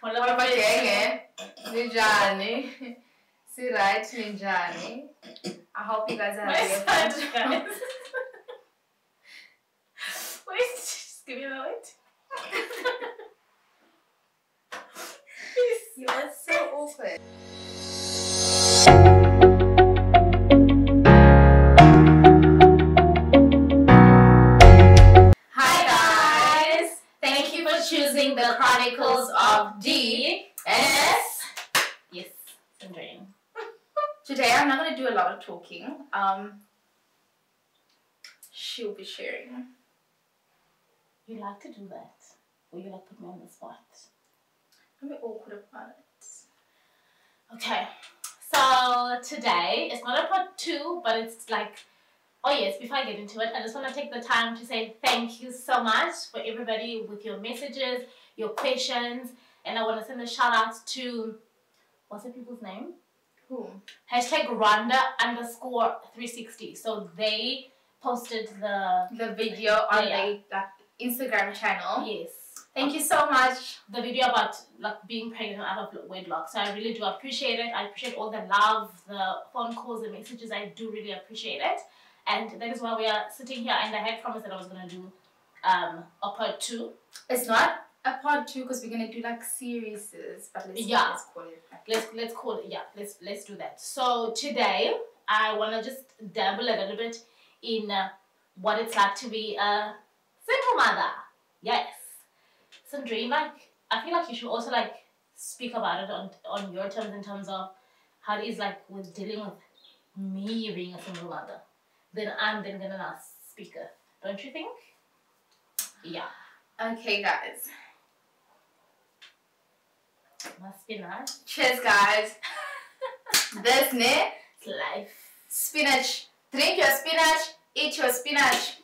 Wala pa genge. Ninjani. See right, Ninjani. I hope you guys are having fun. Wait, just give me a moment. You are so awkward. Hi guys! Thank you for choosing the Chronicles of D and S. Yes, Sandrine. Today I'm not going to do a lot of talking. She'll be sharing. You like to do that? Or you like put me on the spot? I'm a bit awkward about it. Okay, so today it's not a part 2, but it's like, oh yes, before I get into it, I just want to take the time to say thank you so much for everybody with your messages, your questions, and I want to send a shout out to, what's the people's name? Who? #Rwanda_360. So they posted the video on the Instagram channel. Yes. Thank you so much. The video about like being pregnant out of wedlock. So I really do appreciate it. I appreciate all the love, the phone calls, the messages. I do really appreciate it. And that is why we are sitting here, and I had promised that I was gonna do a part 2. It's not a part 2 because we're gonna do like series, but let's call it. Let's call it, let's do that. So today I wanna just dabble a little bit in what it's like to be a single mother. Yes. Sandrine, like, I feel like you should also like speak about it on your terms, in terms of how it is like with dealing with me being a single mother. Then I'm then gonna now speak it. Don't you think? Yeah. Okay guys. Must be nice. Cheers guys. This ne? It's life. Spinach. Drink your spinach, eat your spinach.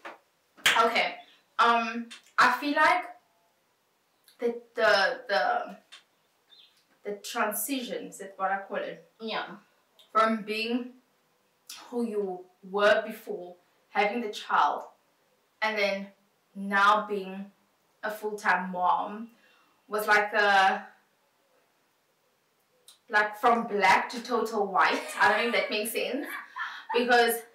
Okay. I feel like the transitions, is what I call it. Yeah. From being who you were before having the child, and then now being a full-time mom, was like from black to total white. I don't know if that makes sense, because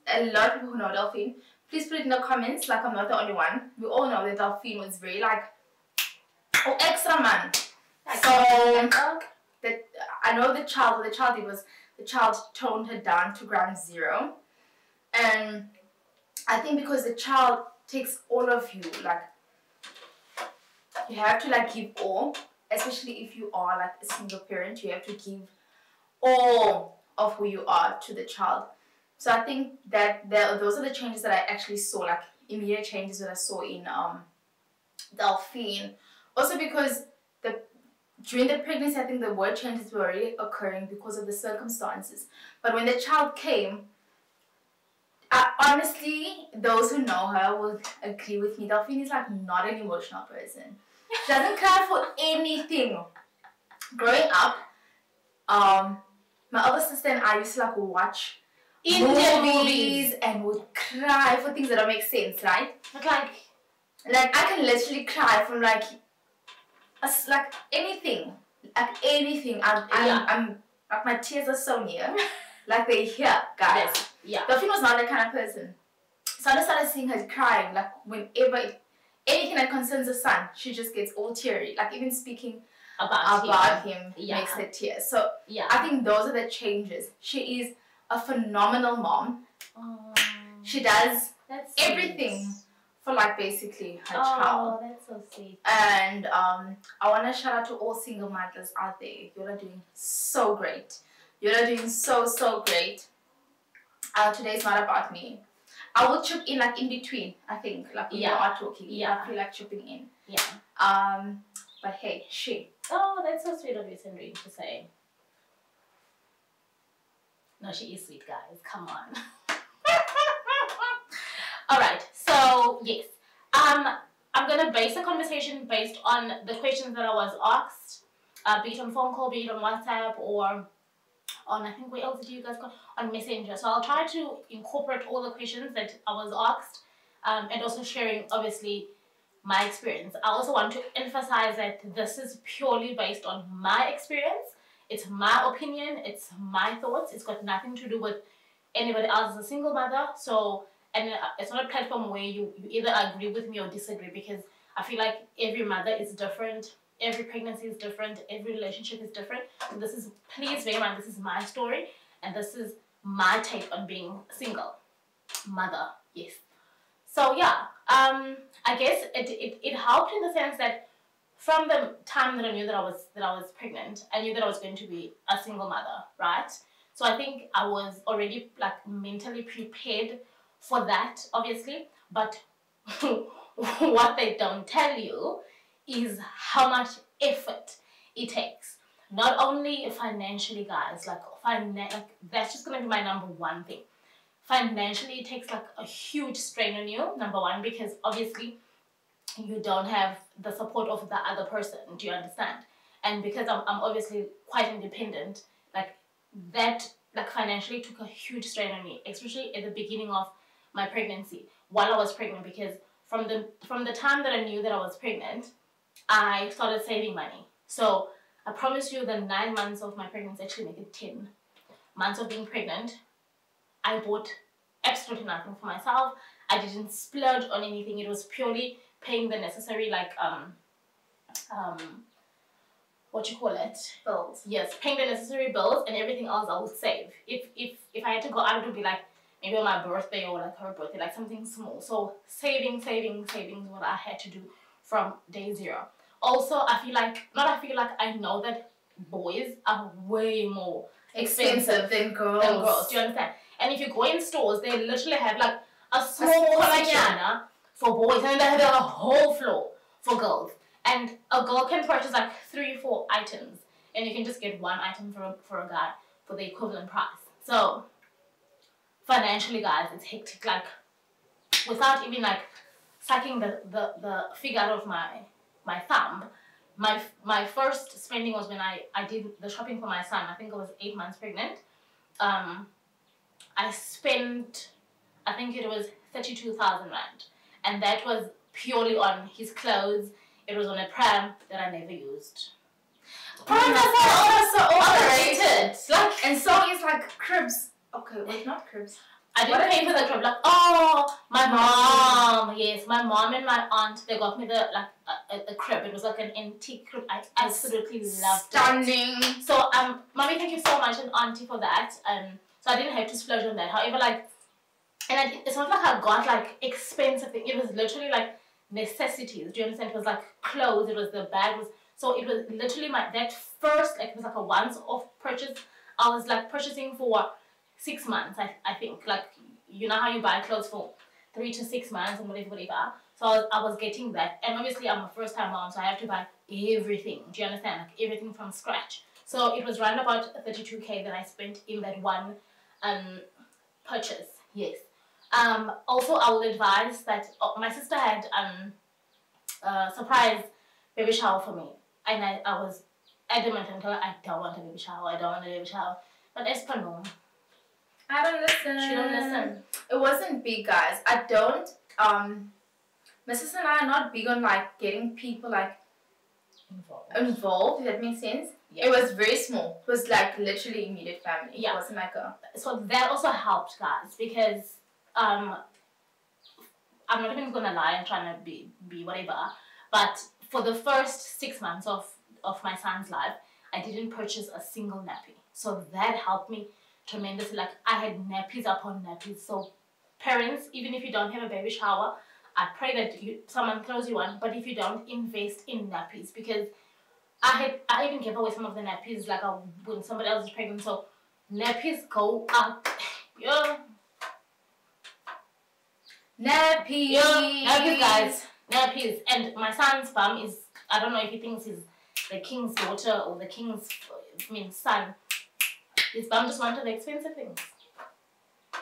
a lot of people who know Delphine, please put it in the comments. Like, I'm not the only one. We all know that Delphine was very like, oh, extra man. So that I know the child toned her down to ground zero, and I think because the child takes all of you, like, you have to like give all, especially if you are like a single parent. You have to give all of who you are to the child. So I think that those are the changes that I actually saw, like immediate changes that I saw in Delphine. Also because during the pregnancy, I think the word changes were really occurring because of the circumstances. But when the child came, honestly, those who know her will agree with me. Delphine is like not an emotional person. She doesn't cry for anything. Growing up, my older sister and I used to like watch movies and would cry for things that don't make sense, right? But like I can literally cry from like anything, like anything. I'm like, my tears are so near, like they're here, guys. Yeah. Delphine was not that kind of person, so I just started seeing her crying. Like whenever anything that concerns the son, she just gets all teary. Like even speaking about him makes her tear. So I think those are the changes. She is a phenomenal mom. She does everything for like basically her child. Oh, that's so sweet. And I want to shout out to all single mothers out there. You are doing so great. You are doing so great. Today is not about me. I will chip in like in between. I think like when you are talking. I feel like chipping in. Yeah. But hey, Oh, that's so sweet of you, Sandrine, to say. No, she is sweet, guys. Come on. Alright, so yes. I'm gonna base the conversation based on the questions that I was asked, be it on phone call, be it on WhatsApp, or on, I think, where else did you guys go? On Messenger. So I'll try to incorporate all the questions that I was asked, and also sharing, obviously, my experience. I also want to emphasize that this is purely based on my experience. It's my opinion, it's my thoughts. It's got nothing to do with anybody else as a single mother. So, and it's not a platform where you either agree with me or disagree, because I feel like every mother is different, every pregnancy is different, every relationship is different. And this is, please bear in mind, this is my story, and this is my take on being single mother. Yes. So yeah, I guess it helped in the sense that from the time that I knew that I was pregnant, I knew that I was going to be a single mother, right? So I think I was already like mentally prepared for that, obviously. But what they don't tell you is how much effort it takes. Not only financially, guys, like that's just gonna be my number one thing. Financially, it takes like a huge strain on you, number one, because obviously you don't have the support of the other person. Do you understand? And because I'm obviously quite independent, like that, like financially took a huge strain on me, especially at the beginning of my pregnancy, while I was pregnant, because from the time that I knew that I was pregnant, I started saving money. So I promise you, the 9 months of my pregnancy, actually make it 10 months of being pregnant, I bought absolutely nothing for myself. I didn't splurge on anything. It was purely paying the necessary, like what you call it, bills. Yes, paying the necessary bills, and everything else I would save. If I had to go out, it would be like maybe on my birthday or like her birthday, like something small. So saving is what I had to do from day zero. Also, I know that boys are way more Expensive than girls. Do you understand? And if you go in stores, they literally have like a small coloniana for boys, and they have a whole floor for girls. And a girl can purchase like 3-4 items, and you can just get one item for a guy for the equivalent price. So financially, guys, it's hectic. Like, without even like sucking the fig out of my thumb, my first spending was when I did the shopping for my son. I think I was 8 months pregnant. I spent, I think it was 32,000 rand, and that was purely on his clothes. It was on a pram that I never used. Prams are so overrated. Like, and so is like cribs. Okay, wait, not cribs. I didn't pay for the crib. Like, oh, my mom. Yes, my mom and my aunt, they got me the a crib. It was like an antique crib. I absolutely loved it. Stunning. So mommy, thank you so much, and auntie, for that. So I didn't have to splurge on that. However, like, and it's not like I got like expensive thing. It was literally like necessities. Do you understand? It was like clothes. It was the bag. So it was literally that first, like, it was like a once-off purchase. I was like purchasing for 6 months, I think. Like, you know how you buy clothes for 3 to 6 months and whatever. So I was getting that. And obviously I'm a first-time mom, so I have to buy everything. Do you understand? Like, everything from scratch. So it was around about 32K that I spent in that one purchase. Yes. Also, I will advise that my sister had a surprise baby shower for me. And I was adamant until I don't want a baby shower. But as per norm, I don't listen. She don't listen. It wasn't big, guys. I don't. My sister and I are not big on like getting people like involved. If that makes sense. Yeah. It was very small. It was like literally immediate family. Yeah. It wasn't like a. So that also helped, guys, because I'm not even gonna lie and trying to be whatever, but for the first 6 months of my son's life, I didn't purchase a single nappy. So that helped me tremendously. Like, I had nappies upon nappies. So parents, even if you don't have a baby shower, I pray that someone throws you one. But if you don't, invest in nappies, because I even gave away some of the nappies like when somebody else is pregnant. So nappies go up. Yeah. Nappies. Yeah. Nappies, guys. Nappies. And my son's bum is, I don't know if he thinks he's the king's daughter or the king's son. His bum just wanted the expensive things. I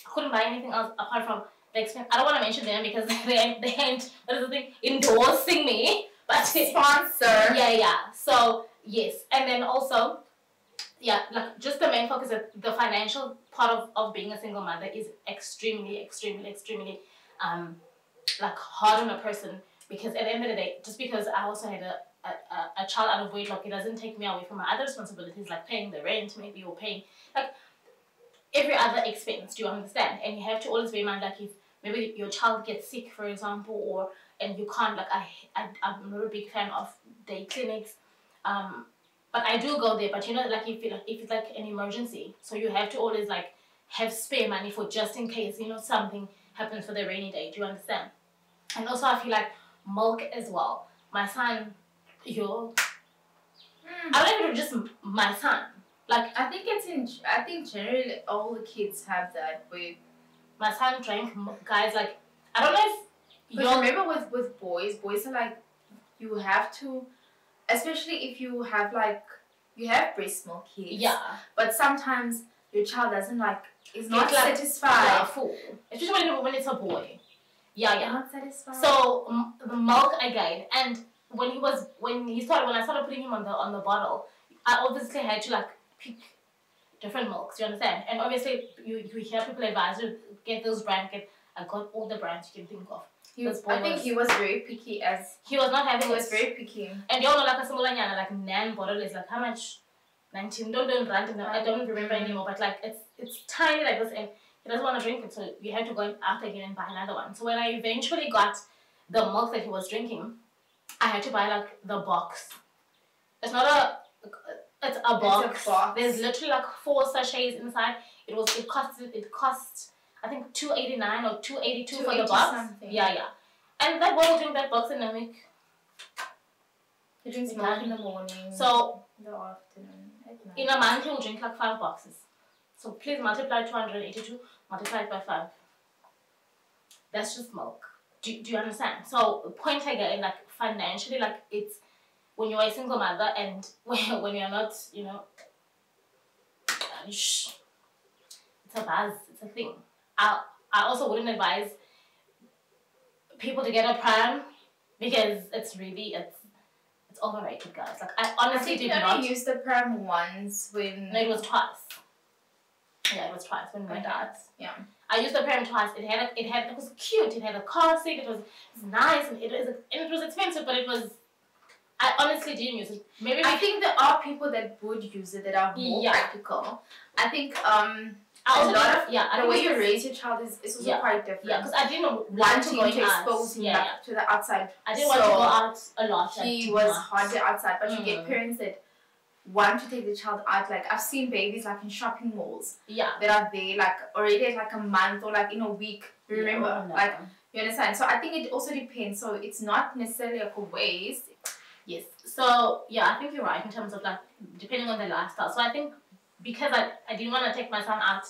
couldn't buy anything else apart from the expensive. I don't want to mention them because they ain't what is the thing, endorsing me. But sponsor. Yeah. So yes, and then also, yeah, like, just the main focus of the financial part of being a single mother is extremely like hard on a person, because at the end of the day, just because I also had a child out of wedlock, it doesn't take me away from my other responsibilities, like paying the rent maybe, or paying like every other expense. Do you understand? And you have to always bear in mind, like if maybe your child gets sick, for example, or and you can't, like I'm not a big fan of day clinics, but I do go there. But you know, like if it's like an emergency, so you have to always like have spare money for just in case, you know, something happens for the rainy day. Do you understand? And also I feel like milk as well. My son, I don't even just my son. Like I think generally all the kids have that with. My son drank, guys, like, I don't know if Because remember with boys are like, you have to, especially if you have like, you have breast milk kids. Yeah. But sometimes your child doesn't like, is not like, satisfied. Yeah, full. Especially when it's a boy. Yeah. Not satisfied. So, the milk again, and when I started putting him on the bottle, I obviously had to like pick different milks, you understand? And obviously, you hear people advise you get those brands. I got all the brands you can think of. I think he was very picky as... He was not having He was very picky. And you all know, like a small like nan bottle is like how much? 19. Don't run. I don't remember anymore. But like it's tiny like this, and he doesn't want to drink it, so you had to go out again and buy another one. So when I eventually got the milk that he was drinking, I had to buy like the box. It's not a... It's a box. It's a box. There's literally like 4 sachets inside. It cost I think $2.89 or $2.82 for the box. Something. Yeah. And that boy will drink that box in a week. He drinks milk in the morning. So in the afternoon. At night. In a month he will drink like 5 boxes. So please multiply 282, multiply it by 5. That's just milk. Do you understand? So point again, like financially, like it's when you're a single mother and when you're not, you know, it's a buzz, it's a thing. I also wouldn't advise people to get a pram because it's overrated, guys. Like I honestly did not. I only used the pram once when... No, it was twice. Yeah, it was twice when we went out. Yeah. I used the pram twice. It was cute. It had a car seat. It was nice and it was expensive, but it was... I honestly didn't use it. Maybe I think there are people that would use it that are more practical. I think the way you raise your child is also quite different. Yeah, because I didn't want to expose him to the outside. I didn't want to go out a lot. He was hardly outside, but you get parents that want to take the child out. Like I've seen babies like in shopping malls. Yeah. That are there like already at like a month or like in a week. Remember, like you understand. So I think it also depends. So it's not necessarily like a waste. Yes. So yeah, I think you're right in terms of like depending on their lifestyle. So I think because I didn't want to take my son out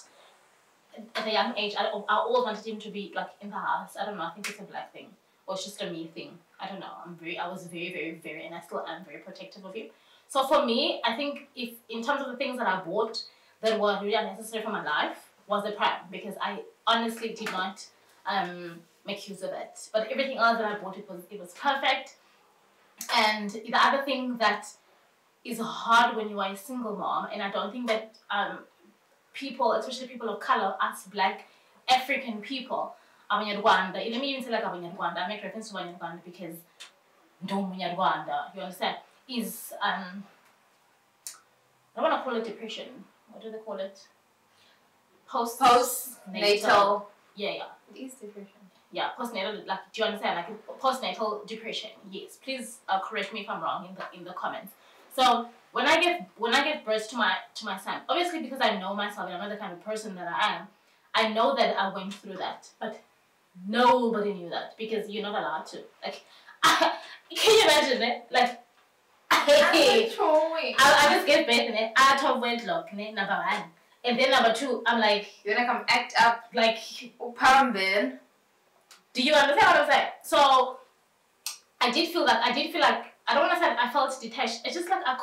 at a young age, I always wanted him to be like in the house. I don't know. I think it's a black thing or it's just a me thing. I don't know. I was very, very, very, and I still am very protective of him. So for me, I think if in terms of the things that I bought that were really unnecessary for my life was the pram, because I honestly did not make use of it. But everything else that I bought, it was perfect. And the other thing that is hard when you are a single mom, and I don't think that people, especially people of color, us black African people, Abanyarwanda, let me even say like Abanyarwanda, I make reference to Abanyarwanda because Rwanda, you understand, is I don't want to call it depression. What do they call it? Postnatal. Yeah. It is depression. Yeah, postnatal, like, do you understand? Like, postnatal depression. Yes, please correct me if I'm wrong in the comments. So when I give birth to my son, obviously because I know myself and I know the kind of person that I am, I know that I went through that, but nobody knew that because you're not allowed to. Like, can you imagine it? Like, I just gave birth out of wedlock, number 1, and then number 2, I'm like, you're gonna come act up like, then. Do you understand what I'm saying? So I did feel like I don't want to say I felt detached. It's just like I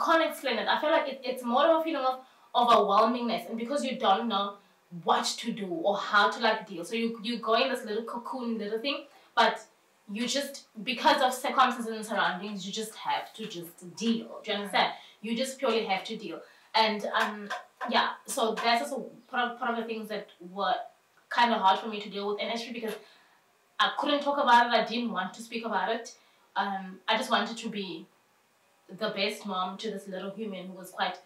can't explain it. I feel like it's more of a feeling of overwhelmingness, and because you don't know what to do or how to like deal. So you go in this little cocoon little thing, but you just, because of circumstances and surroundings, you just have to just deal. Do you understand? You just purely have to deal. And yeah, so that's also part of the things that were kind of hard for me to deal with, and actually because I couldn't talk about it. I didn't want to speak about it. I just wanted to be the best mom to this little human who was quite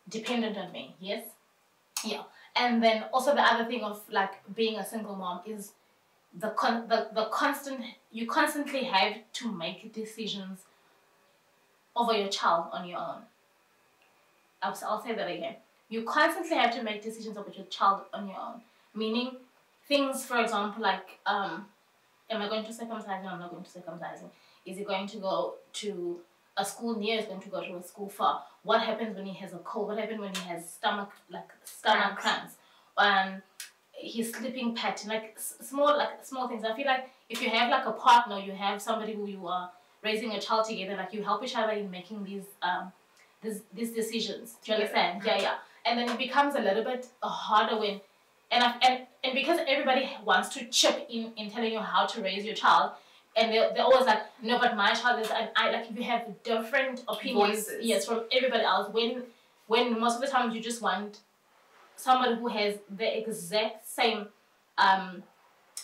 dependent on me. Yes, yeah. And then also the other thing of like being a single mom is the constant, you constantly have to make decisions over your child on your own. I'll say that again. You constantly have to make decisions about your child on your own. Meaning things, for example, like am I going to circumcise him? I'm not going to circumcise him. Is he going to go to a school near? Is going to go to a school far? What happens when he has a cold? What happens when he has stomach cramps? His sleeping pattern, like small things. I feel like if you have like a partner, you have somebody who you are raising a child together, like you help each other in making these decisions. Do you understand? Yeah. And then it becomes a little bit harder when, and because everybody wants to chip in telling you how to raise your child, and they're always like, no, but my child is, and I like, if you have different opinions, Voices. yes, from everybody else, when most of the time you just want somebody who has the exact same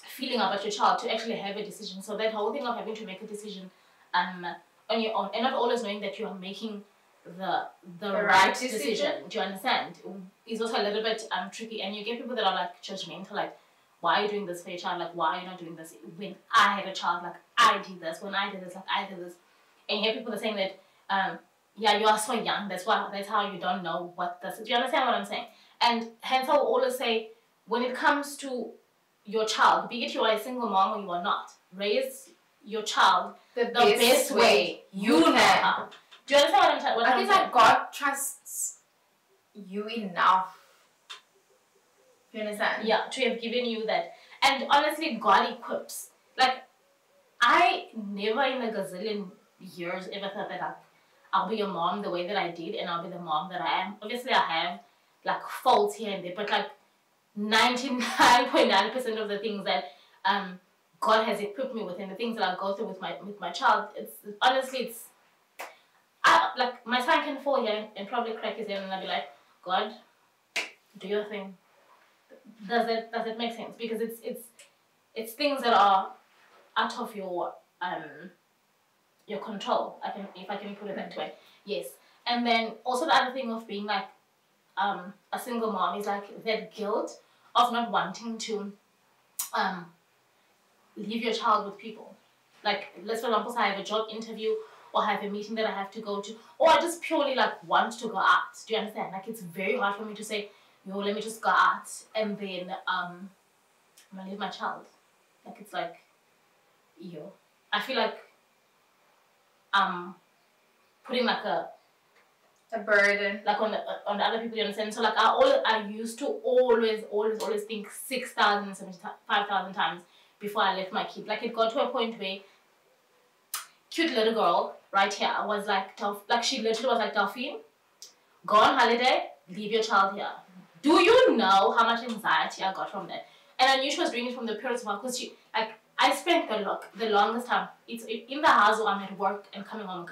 feeling about your child to actually have a decision. So that whole thing of having to make a decision on your own, and not always knowing that you are making the right decision. Do you understand? Is also a little bit tricky, and you get people that are like judgmental, like, why are you doing this for your child? Like, why are you not doing this? When I had a child, like, I did this. When I did this, like, I did this. And you hear people that saying that, yeah, you are so young. That's how you don't know what this is. Do you understand what I'm saying? And hence I will always say, when it comes to your child, be it you are a single mom or you are not, raise your child the best way you know how. Do you understand what I'm saying? I think that God trusts you enough. Do you understand? Yeah, to have given you that. And honestly, God equips. Like, I never in a gazillion years ever thought that I'll be a mom the way that I did, and I'll be the mom that I am. Obviously, I have like faults here and there, but like 99.9% of the things that God has equipped me with, and the things that I go through with my child, it's honestly, like my son can fall here and probably crack his head, and I'll be like, God, do your thing. Does it make sense? Because it's things that are out of your control. If I can put it that way. Yes. And then also the other thing of being like a single mom is like that guilt of not wanting to leave your child with people. Like, let's for example say I have a job interview or have a meeting that I have to go to, or I just purely like want to go out. Do you understand? Like, it's very hard for me to say, yo, let me just go out and then I'm gonna leave my child. Like, it's like, yo, I feel like I'm putting like a burden, like on the other people. You understand? So like I used to always think 6,000, 5,000 times before I left my kid. Like, it got to a point where cute little girl right here was like, she literally was like, Delphine, go on holiday, leave your child here. Do you know how much anxiety I got from that? And I knew she was doing it from the purest of her, because I spent the longest time. It's in the house, or I'm at work and coming home, and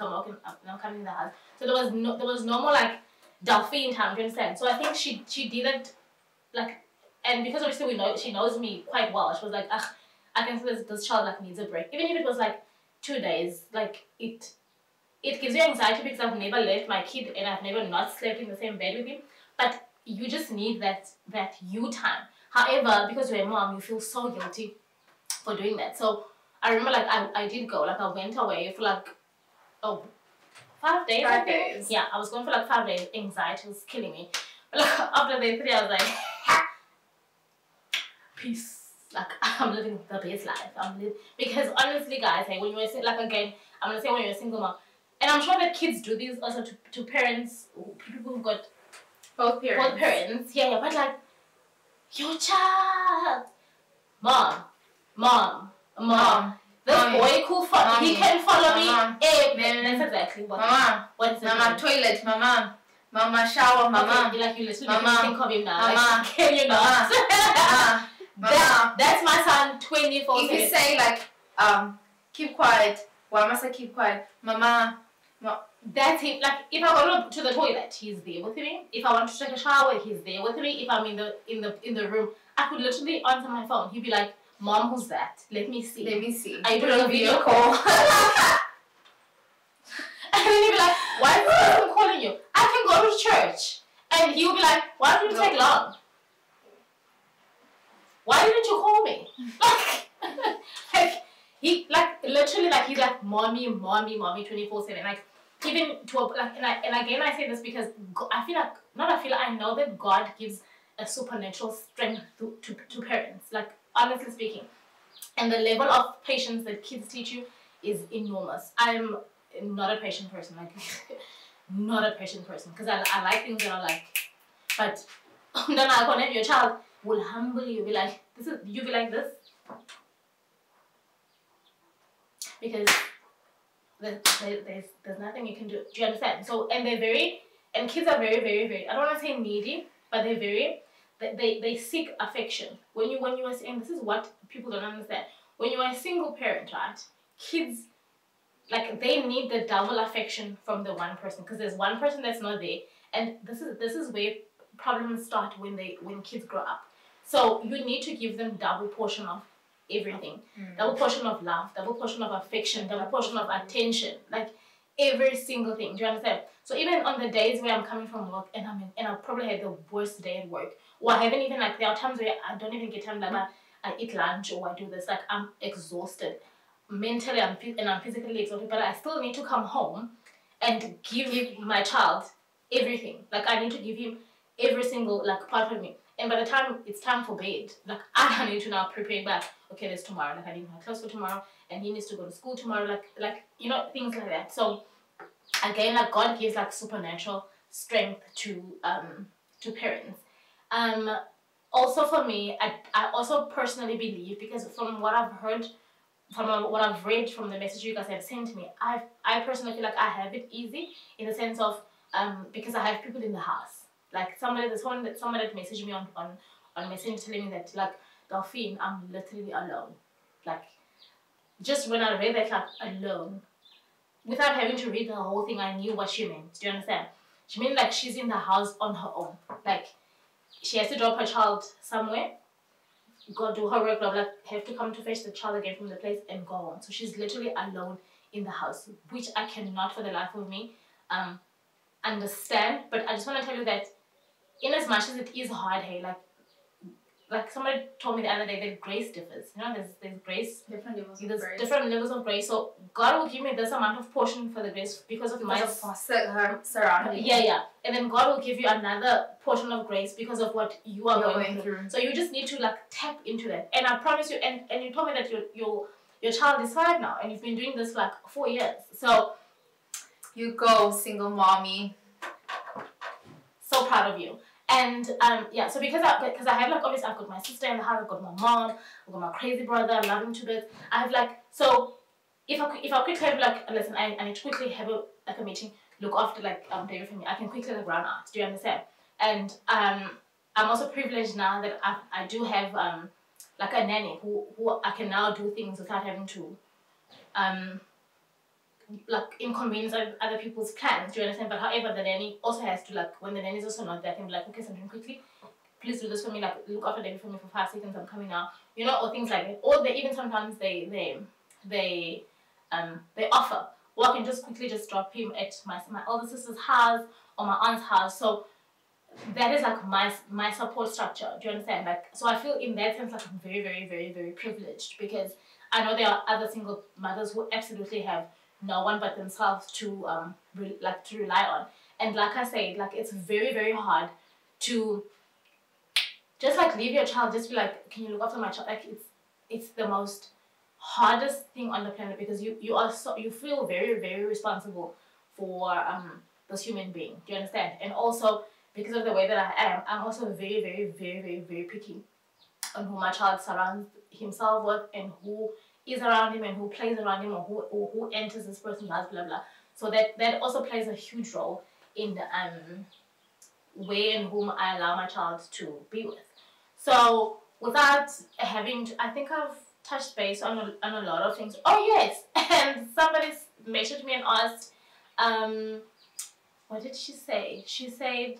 I'm coming in the house. So there was no more like Delphine time. Do you understand? So I think she didn't like, and because obviously she knows me quite well. She was like, I can see this child like needs a break, even if it was like 2 days. Like, it gives you anxiety because I've never left my kid and I've never not slept in the same bed with him. But you just need that you time. However, because you're a mom, you feel so guilty for doing that. So I remember like I did go, like I went away for like 5 days. 5 days. Yeah, I was going for like 5 days. Anxiety was killing me. But like after day 3, I was like, peace. Like, I'm living the best life. Because honestly, guys, hey, when you're like, again, I'm gonna say when you're a single mom, and I'm sure that kids do this also to parents, people who've got both parents. Yeah, but like, your child, mom. This boy could follow. He can follow me. That's exactly what. Mama. What is it? Mama toilet. Mama shower. Mama. Okay, like you literally Mama. think of him now. Mama. Like, can you not? Mama. That's my son 24/7. If you say like, keep quiet. Why must I keep quiet? Mama. That's it. Like, if I go to the toilet, he's there with me. If I want to take a shower, he's there with me. If I'm in the room, I could literally answer my phone. He'd be like, Mom, who's that? Let me see. Let me see. Are you doing a video call? And then you'll be like, why is this person calling you? I can go to church. And he'll be like, why did it take long? Why didn't you call me? Literally, he's like, mommy, 24/7. Like, even to a, like, and again, I say this because I know that God gives a supernatural strength to parents. Like, honestly speaking. And the level of patience that kids teach you is enormous. I'm not a patient person, not a patient person, because I like things that I like. But then I'll connect your child will humble you, be like, you be like this. Because there's nothing you can do. Do you understand? So, and kids are very, very, very, I don't want to say needy, but they seek affection. When you are saying, this is what people don't understand. When you are a single parent, right, kids, they need the double affection from the one person, because there's one person that's not there, and this is where problems start when kids grow up. So you need to give them double portion of everything, double portion of love, double portion of affection, double portion of attention, every single thing. Do you understand? So even on the days where I'm coming from work and I probably had the worst day at work, or I haven't even there are times where I don't even get time, I eat lunch or I do this, I'm exhausted mentally and I'm physically exhausted, but I still need to come home and give my child everything. I need to give him every single part of me. And by the time it's time for bed, I need to now prepare back. Okay, there's tomorrow. I need my clothes for tomorrow, and he needs to go to school tomorrow. Things like that. So again, God gives supernatural strength to parents. Also for me, I also personally believe, because from what I've heard, from what I've read, from the message you guys have sent to me, I personally feel like I have it easy, in the sense of because I have people in the house. Somebody that messaged me on Messenger telling me that, Delphine, I'm literally alone. Just when I read that, alone, without having to read the whole thing, I knew what she meant. Do you understand? She meant she's in the house on her own. She has to drop her child somewhere, go do her work, blah, blah, have to come to fetch the child again from the place and go on. So she's literally alone in the house, which I cannot for the life of me understand. But I just want to tell you that, in as much as it is hard, hey, somebody told me the other day that grace differs. There's grace. Different levels of grace. Different levels of grace. So God will give me this amount of portion for the grace because of her surrounding. Yeah. And then God will give you another portion of grace because of what you are going through. So you just need to tap into that. And I promise you, and you told me that your child is 5 now, and you've been doing this 4 years. So you go, single mommy. So proud of you. And so because I have obviously I've got my sister in the house, I've got my mom, I've got my crazy brother, I love him to bits. I have so if I quickly have listen, I need to quickly have a meeting, look after David for me, I can quickly run out. Do you understand? And I'm also privileged now that I do have a nanny who I can now do things without having to inconvenience other people's plans. Do you understand? But however, the nanny also has to when the nanny is also not there, I can be okay, something quickly, please do this for me, look after David for me for 5 seconds, I'm coming now, or things like that. Or they even sometimes they offer, or I can just quickly drop him at my older sister's house or my aunt's house. So that is my support structure. Do you understand? So I feel in that sense I'm very, very, very, very privileged, because I know there are other single mothers who absolutely have no one but themselves to rely on. And I say, it's very, very hard to just leave your child, just be can you look after my child? It's the most hardest thing on the planet, because you feel very, very responsible for this human being. Do you understand? And also, because of the way that I am, I'm also very, very, very, very, very picky on who my child surrounds himself with, and who is around him, and who plays around him, or who enters this person's house, blah, blah. So that also plays a huge role in the way and whom I allow my child to be with. So without having to, I think I've touched base on a lot of things. Oh yes, and somebody messaged me and asked, what did she say? She said,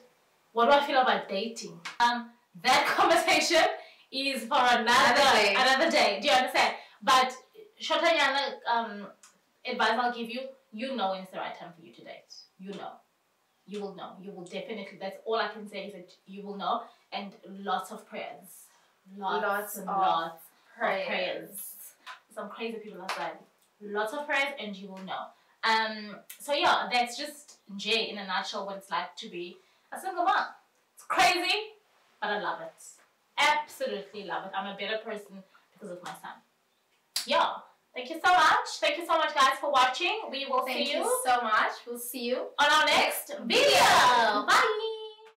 what do I feel about dating? That conversation is for another day. Do you understand? But Shotanyana advice I'll give you, you know when it's the right time for you to date. You know. You will know. You will definitely. That's all I can say is that you will know. And lots of prayers. Lots of prayers. Some crazy people outside. Lots of prayers and you will know. So yeah, that's just Jay in a nutshell what it's like to be a single mom. It's crazy, but I love it. Absolutely love it. I'm a better person because of my son. Yeah. Thank you so much. Thank you so much, guys, for watching. We will see you. Thank you so much. We'll see you on our next video. Bye.